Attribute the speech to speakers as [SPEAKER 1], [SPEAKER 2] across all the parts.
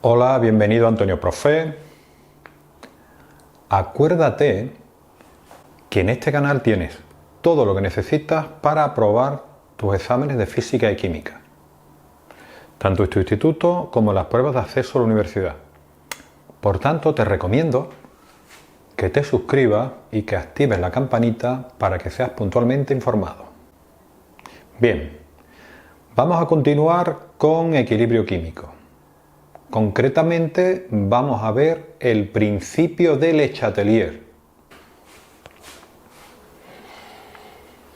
[SPEAKER 1] Hola, bienvenido a Antonio Profe. Acuérdate que en este canal tienes todo lo que necesitas para aprobar tus exámenes de física y química, tanto en tu instituto como las pruebas de acceso a la universidad. Por tanto, te recomiendo que te suscribas y que actives la campanita para que seas puntualmente informado. Bien, vamos a continuar con equilibrio químico. Concretamente vamos a ver el principio de Le Chatelier.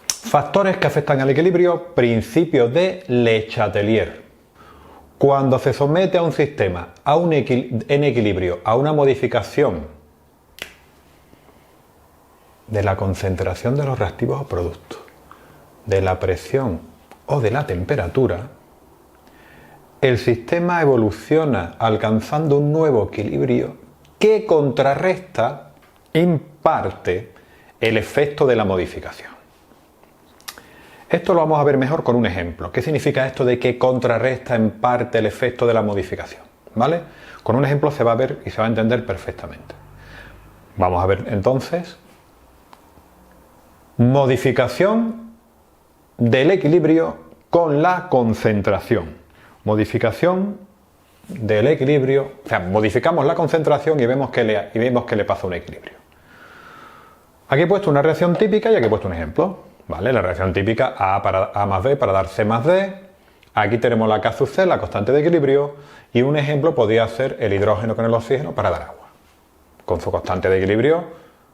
[SPEAKER 1] Factores que afectan al equilibrio, principio de Le Chatelier. Cuando se somete a un sistema en equilibrio a una modificación de la concentración de los reactivos o productos, de la presión o de la temperatura, el sistema evoluciona alcanzando un nuevo equilibrio que contrarresta en parte el efecto de la modificación. Esto lo vamos a ver mejor con un ejemplo. ¿Qué significa esto de que contrarresta en parte el efecto de la modificación? ¿Vale? Con un ejemplo se va a ver y se va a entender perfectamente. Vamos a ver entonces modificación del equilibrio con la concentración. Modificación del equilibrio, o sea, modificamos la concentración y vemos que le pasa un equilibrio. Aquí he puesto una reacción típica y aquí he puesto un ejemplo. ¿Vale? La reacción típica A más B para dar C más D. Aquí tenemos la K sub C, la constante de equilibrio, y un ejemplo podría ser el hidrógeno con el oxígeno para dar agua. Con su constante de equilibrio,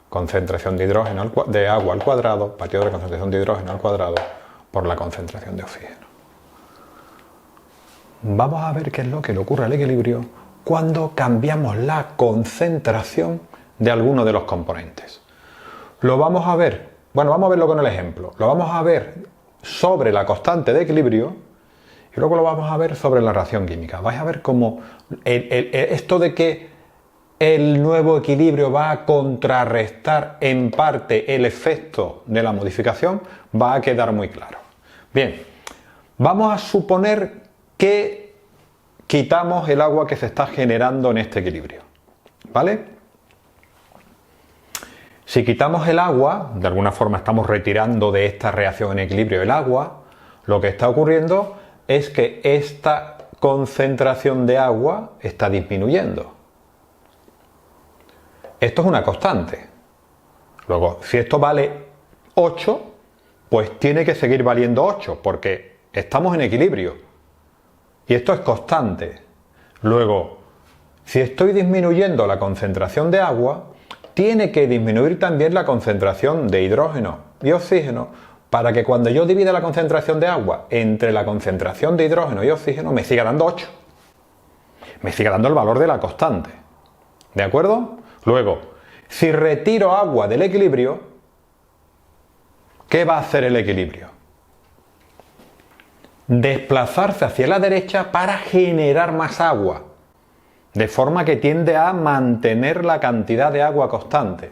[SPEAKER 1] concentración de hidrógeno de agua al cuadrado, partido de la concentración de hidrógeno al cuadrado por la concentración de oxígeno. Vamos a ver qué es lo que le ocurre al equilibrio cuando cambiamos la concentración de alguno de los componentes. Lo vamos a ver, bueno, vamos a verlo con el ejemplo. Lo vamos a ver sobre la constante de equilibrio y luego lo vamos a ver sobre la reacción química. Vais a ver cómo esto de que el nuevo equilibrio va a contrarrestar en parte el efecto de la modificación va a quedar muy claro. Bien, vamos a suponer que quitamos el agua que se está generando en este equilibrio, ¿vale? Si quitamos el agua, de alguna forma estamos retirando de esta reacción en equilibrio el agua, lo que está ocurriendo es que esta concentración de agua está disminuyendo. Esto es una constante. Luego, si esto vale 8, pues tiene que seguir valiendo 8, porque estamos en equilibrio. Y esto es constante. Luego, si estoy disminuyendo la concentración de agua, tiene que disminuir también la concentración de hidrógeno y oxígeno para que cuando yo divida la concentración de agua entre la concentración de hidrógeno y oxígeno me siga dando 8. Me siga dando el valor de la constante. ¿De acuerdo? Luego, si retiro agua del equilibrio, ¿qué va a hacer el equilibrio? Desplazarse hacia la derecha para generar más agua, de forma que tiende a mantener la cantidad de agua constante.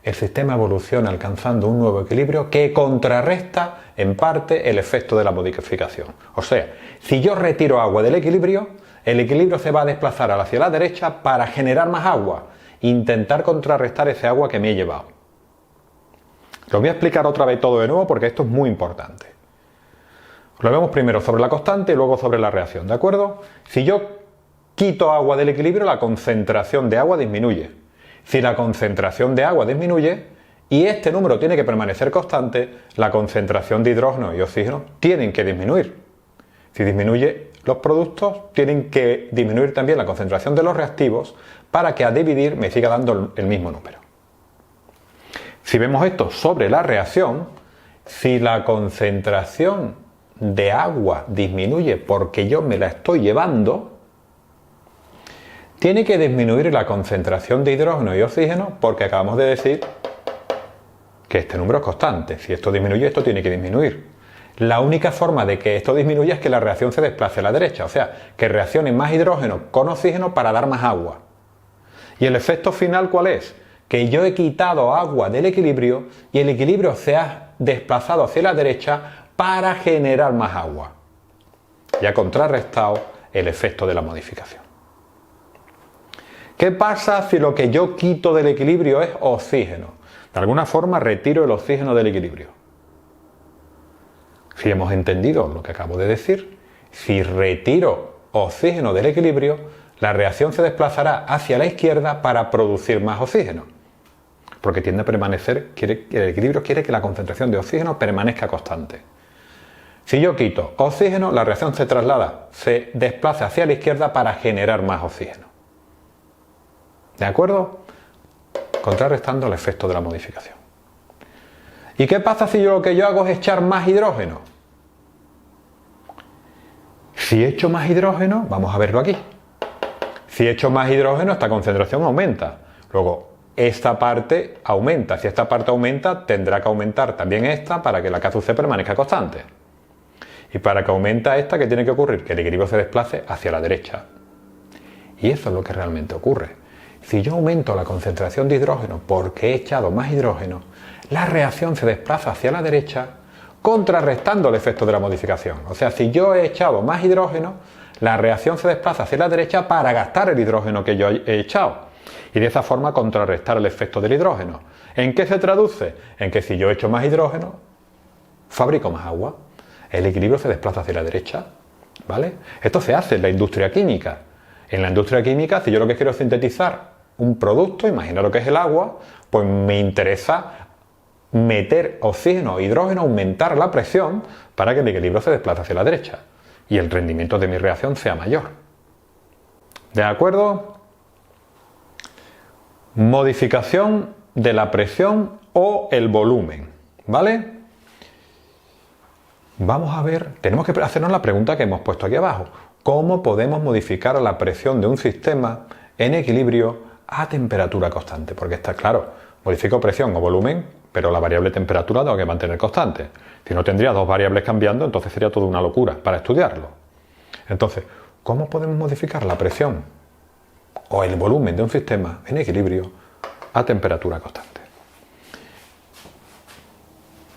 [SPEAKER 1] El sistema evoluciona alcanzando un nuevo equilibrio que contrarresta en parte el efecto de la modificación. O sea, si yo retiro agua del equilibrio, el equilibrio se va a desplazar hacia la derecha para generar más agua, intentar contrarrestar ese agua que me he llevado. Lo voy a explicar otra vez todo de nuevo porque esto es muy importante. Lo vemos primero sobre la constante y luego sobre la reacción, ¿de acuerdo? Si yo quito agua del equilibrio, la concentración de agua disminuye. Si la concentración de agua disminuye y este número tiene que permanecer constante, la concentración de hidrógeno y oxígeno tienen que disminuir. Si disminuye los productos, tienen que disminuir también la concentración de los reactivos para que a dividir me siga dando el mismo número. Si vemos esto sobre la reacción, si la concentración de agua disminuye porque yo me la estoy llevando, tiene que disminuir la concentración de hidrógeno y oxígeno porque acabamos de decir que este número es constante. Si esto disminuye, esto tiene que disminuir. La única forma de que esto disminuya es que la reacción se desplace a la derecha, o sea, que reaccione más hidrógeno con oxígeno para dar más agua. ¿Y el efecto final cuál es? Que yo he quitado agua del equilibrio y el equilibrio se ha desplazado hacia la derecha para generar más agua. Y ha contrarrestado el efecto de la modificación. ¿Qué pasa si lo que yo quito del equilibrio es oxígeno? De alguna forma retiro el oxígeno del equilibrio. Si hemos entendido lo que acabo de decir, si retiro oxígeno del equilibrio, la reacción se desplazará hacia la izquierda para producir más oxígeno. Porque tiende a permanecer, el equilibrio quiere que la concentración de oxígeno permanezca constante. Si yo quito oxígeno, la reacción se traslada, se desplaza hacia la izquierda para generar más oxígeno. ¿De acuerdo? Contrarrestando el efecto de la modificación. ¿Y qué pasa si lo que yo hago es echar más hidrógeno? Si echo más hidrógeno, vamos a verlo aquí. Si echo más hidrógeno, esta concentración aumenta. Luego, esta parte aumenta. Si esta parte aumenta, tendrá que aumentar también esta para que la KC permanezca constante. Y para que aumente esta, ¿qué tiene que ocurrir? Que el equilibrio se desplace hacia la derecha. Y eso es lo que realmente ocurre. Si yo aumento la concentración de hidrógeno porque he echado más hidrógeno, la reacción se desplaza hacia la derecha, contrarrestando el efecto de la modificación. O sea, si yo he echado más hidrógeno, la reacción se desplaza hacia la derecha para gastar el hidrógeno que yo he echado. Y de esa forma contrarrestar el efecto del hidrógeno. ¿En qué se traduce? En que si yo echo más hidrógeno, fabrico más agua. El equilibrio se desplaza hacia la derecha. ¿Vale? Esto se hace en la industria química. En la industria química, si yo lo que quiero es sintetizar un producto, imagina lo que es el agua, pues me interesa meter oxígeno e hidrógeno, aumentar la presión para que el equilibrio se desplace hacia la derecha y el rendimiento de mi reacción sea mayor. ¿De acuerdo? Modificación de la presión o el volumen, ¿vale? Vamos a ver, tenemos que hacernos la pregunta que hemos puesto aquí abajo. ¿Cómo podemos modificar la presión de un sistema en equilibrio a temperatura constante? Porque está claro, modifico presión o volumen, pero la variable temperatura tengo que mantener constante. Si no, tendría dos variables cambiando, entonces sería toda una locura para estudiarlo. Entonces, ¿cómo podemos modificar la presión o el volumen de un sistema en equilibrio a temperatura constante?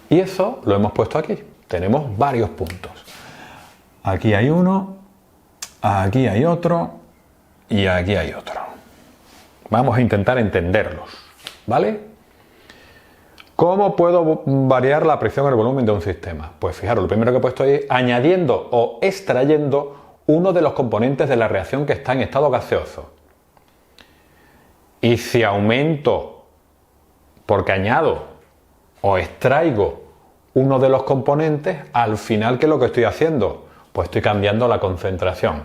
[SPEAKER 1] Y eso lo hemos puesto aquí. Tenemos varios puntos. Aquí hay uno, aquí hay otro y aquí hay otro. Vamos a intentar entenderlos, ¿vale? ¿Cómo puedo variar la presión o el volumen de un sistema? Pues fijaros, lo primero que he puesto es añadiendo o extrayendo uno de los componentes de la reacción que está en estado gaseoso. Y si aumento, porque añado o extraigo uno de los componentes, al final, ¿qué es lo que estoy haciendo? Pues estoy cambiando la concentración.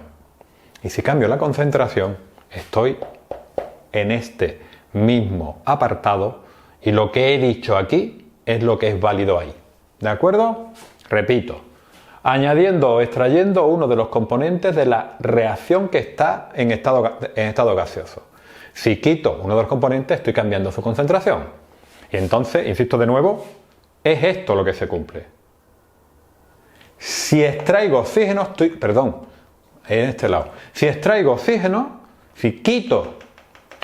[SPEAKER 1] Y si cambio la concentración, estoy en este mismo apartado y lo que he dicho aquí es lo que es válido ahí. ¿De acuerdo? Repito, añadiendo o extrayendo uno de los componentes de la reacción que está en estado gaseoso. Si quito uno de los componentes, estoy cambiando su concentración. Y entonces, insisto de nuevo, es esto lo que se cumple. Si extraigo oxígeno, en este lado. Si extraigo oxígeno, si quito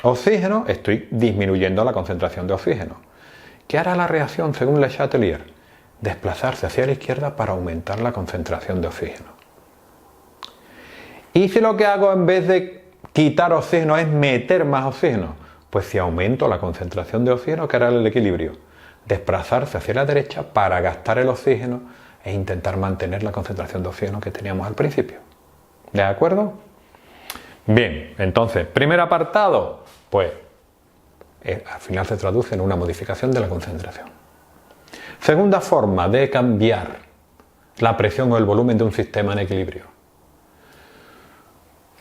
[SPEAKER 1] oxígeno, estoy disminuyendo la concentración de oxígeno. ¿Qué hará la reacción según Le Chatelier? Desplazarse hacia la izquierda para aumentar la concentración de oxígeno. Y si lo que hago en vez de quitar oxígeno es meter más oxígeno, pues si aumento la concentración de oxígeno, ¿qué hará el equilibrio? Desplazarse hacia la derecha para gastar el oxígeno e intentar mantener la concentración de oxígeno que teníamos al principio. ¿De acuerdo? Bien, entonces, primer apartado, pues al final se traduce en una modificación de la concentración. Segunda forma de cambiar la presión o el volumen de un sistema en equilibrio.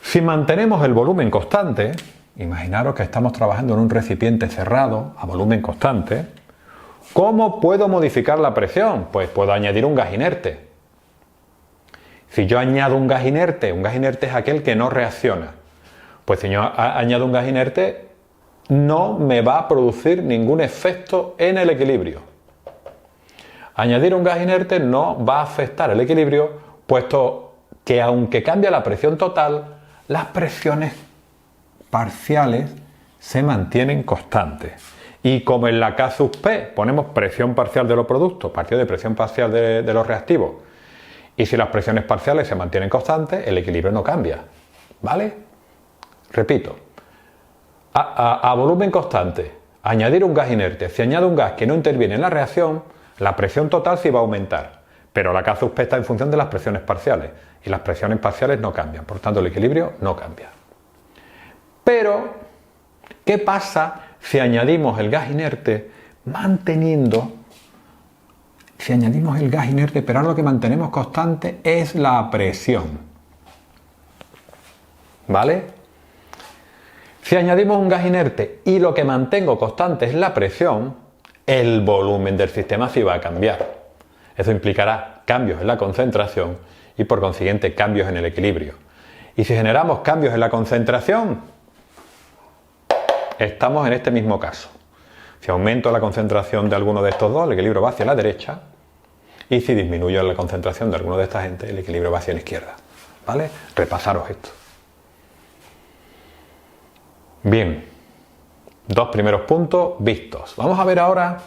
[SPEAKER 1] Si mantenemos el volumen constante, imaginaros que estamos trabajando en un recipiente cerrado a volumen constante, ¿cómo puedo modificar la presión? Pues puedo añadir un gas inerte. Si yo añado un gas inerte es aquel que no reacciona. Pues si yo añado un gas inerte, no me va a producir ningún efecto en el equilibrio. Añadir un gas inerte no va a afectar el equilibrio, puesto que aunque cambia la presión total, las presiones parciales se mantienen constantes. Y como en la K sub P ponemos presión parcial de los productos, partido de presión parcial de los reactivos, Y si las presiones parciales se mantienen constantes, el equilibrio no cambia. ¿Vale? Repito. A volumen constante, añadir un gas inerte. Si añado un gas que no interviene en la reacción, la presión total sí va a aumentar. Pero la K sub P está en función de las presiones parciales. Y las presiones parciales no cambian. Por tanto, el equilibrio no cambia. Pero, ¿qué pasa si añadimos el gas inerte manteniendo... Si añadimos el gas inerte, pero ahora lo que mantenemos constante es la presión. ¿Vale? Si añadimos un gas inerte y lo que mantengo constante es la presión, el volumen del sistema sí va a cambiar. Eso implicará cambios en la concentración y por consiguiente cambios en el equilibrio. Y si generamos cambios en la concentración, estamos en este mismo caso. Si aumento la concentración de alguno de estos dos, el equilibrio va hacia la derecha. Y si disminuyo la concentración de alguno de esta gente, el equilibrio va hacia la izquierda. ¿Vale? Repasaros esto. Bien. Dos primeros puntos vistos. Vamos a ver ahora.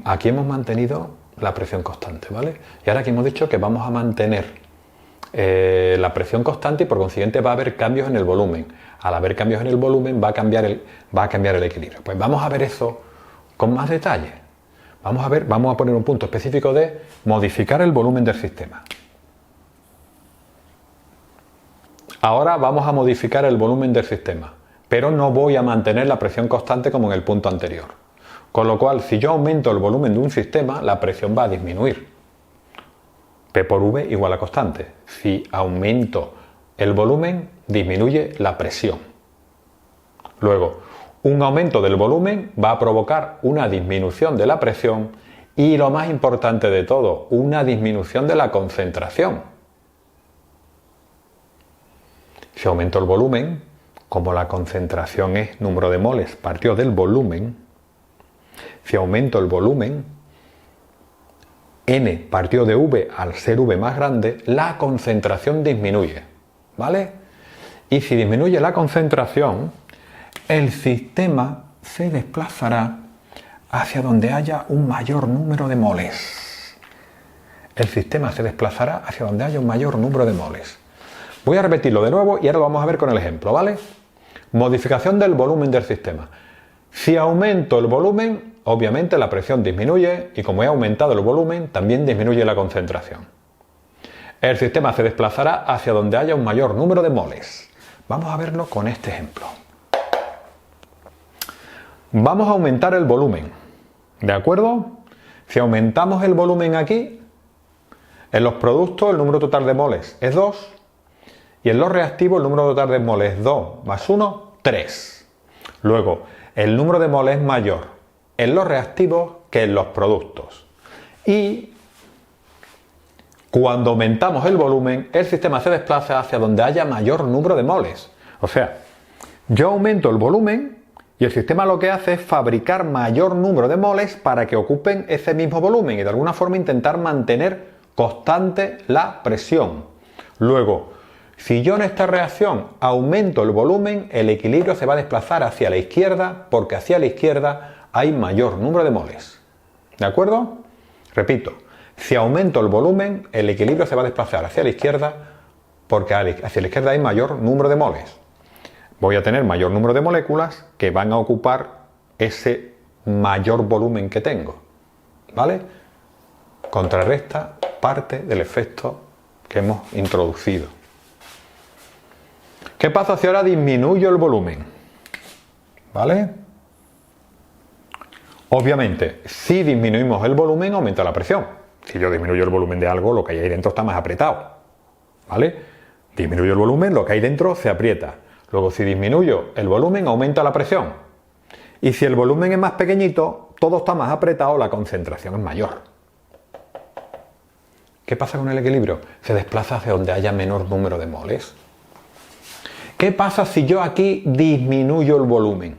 [SPEAKER 1] Aquí hemos mantenido la presión constante, ¿vale? Y ahora aquí hemos dicho que vamos a mantener la presión constante y por consiguiente va a haber cambios en el volumen. Al haber cambios en el volumen va a cambiar el equilibrio. Pues vamos a ver eso con más detalle. Vamos a poner un punto específico de modificar el volumen del sistema. Ahora vamos a modificar el volumen del sistema, pero no voy a mantener la presión constante como en el punto anterior. Con lo cual, si yo aumento el volumen de un sistema, la presión va a disminuir. P por V igual a constante. Si aumento el volumen, disminuye la presión. Luego, un aumento del volumen va a provocar una disminución de la presión y, lo más importante de todo, una disminución de la concentración. Si aumento el volumen, como la concentración es número de moles partido del volumen, si aumento el volumen, N partido de V al ser V más grande, la concentración disminuye. ¿Vale? Y si disminuye la concentración, el sistema se desplazará hacia donde haya un mayor número de moles. El sistema se desplazará hacia donde haya un mayor número de moles. Voy a repetirlo de nuevo y ahora lo vamos a ver con el ejemplo, ¿vale? Modificación del volumen del sistema. Si aumento el volumen, obviamente la presión disminuye y como he aumentado el volumen, también disminuye la concentración. El sistema se desplazará hacia donde haya un mayor número de moles. Vamos a verlo con este ejemplo. Vamos a aumentar el volumen, ¿de acuerdo? Si aumentamos el volumen aquí, en los productos el número total de moles es 2 y en los reactivos el número total de moles es 2 más 1, 3. Luego, el número de moles es mayor en los reactivos que en los productos. Y cuando aumentamos el volumen, el sistema se desplaza hacia donde haya mayor número de moles. O sea, yo aumento el volumen y el sistema lo que hace es fabricar mayor número de moles para que ocupen ese mismo volumen y de alguna forma intentar mantener constante la presión. Luego, si yo en esta reacción aumento el volumen, el equilibrio se va a desplazar hacia la izquierda porque hacia la izquierda hay mayor número de moles. ¿De acuerdo? Repito, si aumento el volumen, el equilibrio se va a desplazar hacia la izquierda porque hacia la izquierda hay mayor número de moles. Voy a tener mayor número de moléculas que van a ocupar ese mayor volumen que tengo. ¿Vale? Contrarresta parte del efecto que hemos introducido. ¿Qué pasa si ahora disminuyo el volumen? ¿Vale? Obviamente, si disminuimos el volumen, aumenta la presión. Si yo disminuyo el volumen de algo, lo que hay ahí dentro está más apretado. ¿Vale? Disminuyo el volumen, lo que hay dentro se aprieta. Luego, si disminuyo el volumen, aumenta la presión. Y si el volumen es más pequeñito, todo está más apretado, la concentración es mayor. ¿Qué pasa con el equilibrio? Se desplaza hacia donde haya menor número de moles. ¿Qué pasa si yo aquí disminuyo el volumen?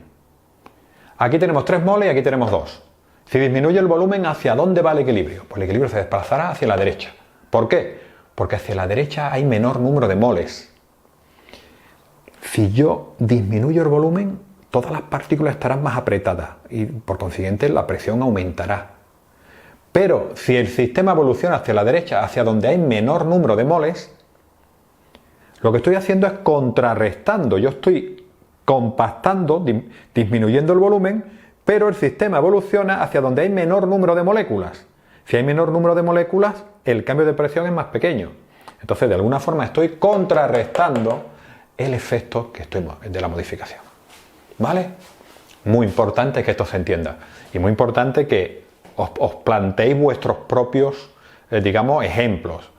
[SPEAKER 1] Aquí tenemos 3 moles y aquí tenemos 2. Si disminuyo el volumen, ¿hacia dónde va el equilibrio? Pues el equilibrio se desplazará hacia la derecha. ¿Por qué? Porque hacia la derecha hay menor número de moles. Si yo disminuyo el volumen, todas las partículas estarán más apretadas y por consiguiente la presión aumentará. Pero si el sistema evoluciona hacia la derecha, hacia donde hay menor número de moles, lo que estoy haciendo es contrarrestando. Yo estoy compactando, disminuyendo el volumen, pero el sistema evoluciona hacia donde hay menor número de moléculas. Si hay menor número de moléculas, el cambio de presión es más pequeño. Entonces, de alguna forma, estoy contrarrestando el efecto de la modificación. ¿Vale? Muy importante que esto se entienda. Y muy importante que os planteéis vuestros propios, ejemplos.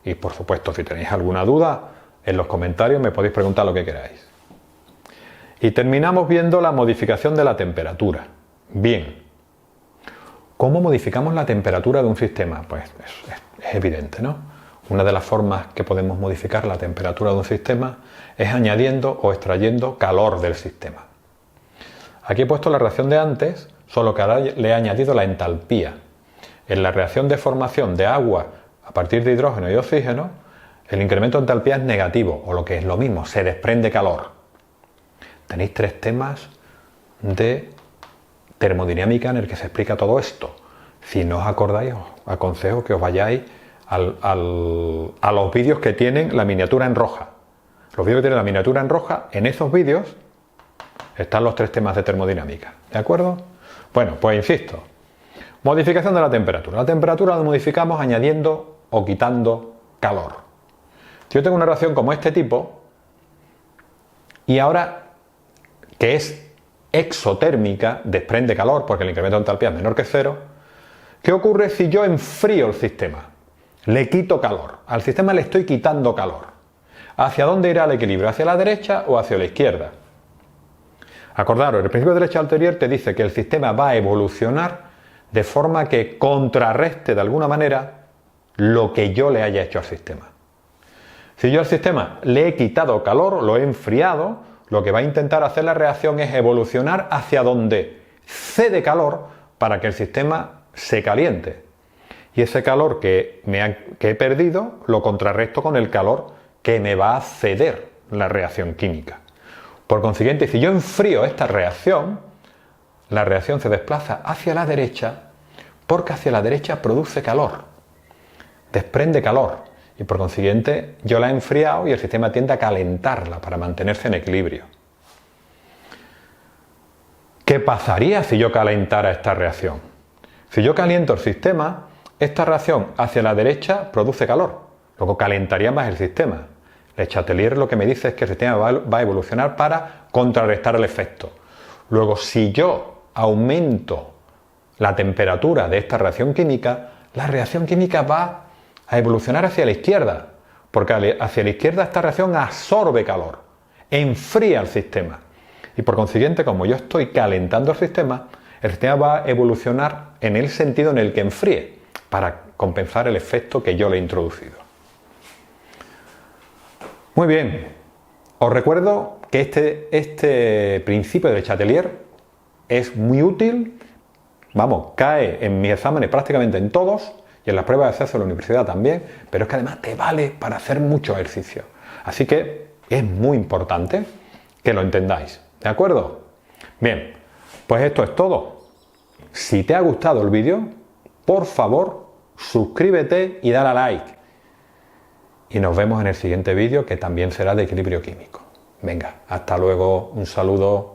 [SPEAKER 1] Y, por supuesto, si tenéis alguna duda, en los comentarios me podéis preguntar lo que queráis. Y terminamos viendo la modificación de la temperatura. Bien, ¿cómo modificamos la temperatura de un sistema? Pues es evidente, ¿no? Una de las formas que podemos modificar la temperatura de un sistema es añadiendo o extrayendo calor del sistema. Aquí he puesto la reacción de antes, solo que ahora le he añadido la entalpía. En la reacción de formación de agua a partir de hidrógeno y oxígeno, el incremento de entalpía es negativo, o lo que es lo mismo, se desprende calor. Tenéis 3 temas de termodinámica en el que se explica todo esto. Si no os acordáis, os aconsejo que os vayáis a los vídeos que tienen la miniatura en roja. Los vídeos que tienen la miniatura en roja, en esos vídeos están los 3 temas de termodinámica. ¿De acuerdo? Bueno, pues insisto. Modificación de la temperatura. La temperatura la modificamos añadiendo o quitando calor. Si yo tengo una reacción como este tipo, y ahora que es exotérmica, desprende calor porque el incremento de entalpía es menor que 0, ¿qué ocurre si yo enfrío el sistema? Le quito calor. Al sistema le estoy quitando calor. ¿Hacia dónde irá el equilibrio? ¿Hacia la derecha o hacia la izquierda? Acordaros, el principio de derecha anterior te dice que el sistema va a evolucionar de forma que contrarreste de alguna manera lo que yo le haya hecho al sistema. Si yo al sistema le he quitado calor, lo he enfriado, lo que va a intentar hacer la reacción es evolucionar hacia donde cede calor para que el sistema se caliente. Y ese calor que he perdido lo contrarresto con el calor que me va a ceder la reacción química. Por consiguiente, si yo enfrío esta reacción, la reacción se desplaza hacia la derecha porque hacia la derecha produce calor, desprende calor y por consiguiente yo la he enfriado y el sistema tiende a calentarla para mantenerse en equilibrio. ¿Qué pasaría si yo calentara esta reacción? Si yo caliento el sistema, esta reacción hacia la derecha produce calor, luego calentaría más el sistema. Le Chatelier lo que me dice es que el sistema va a evolucionar para contrarrestar el efecto. Luego, si yo aumento la temperatura de esta reacción química, la reacción química va a evolucionar hacia la izquierda, porque hacia la izquierda esta reacción absorbe calor, enfría el sistema. Y por consiguiente, como yo estoy calentando el sistema va a evolucionar en el sentido en el que enfríe, para compensar el efecto que yo le he introducido. Muy bien, os recuerdo que este principio de Chatelier es muy útil, cae en mis exámenes prácticamente en todos y en las pruebas de acceso a la universidad también, pero es que además te vale para hacer mucho ejercicio. Así que es muy importante que lo entendáis, ¿de acuerdo? Bien, pues esto es todo. Si te ha gustado el vídeo, por favor, suscríbete y dale a like. Y nos vemos en el siguiente vídeo que también será de equilibrio químico. Venga, hasta luego, un saludo.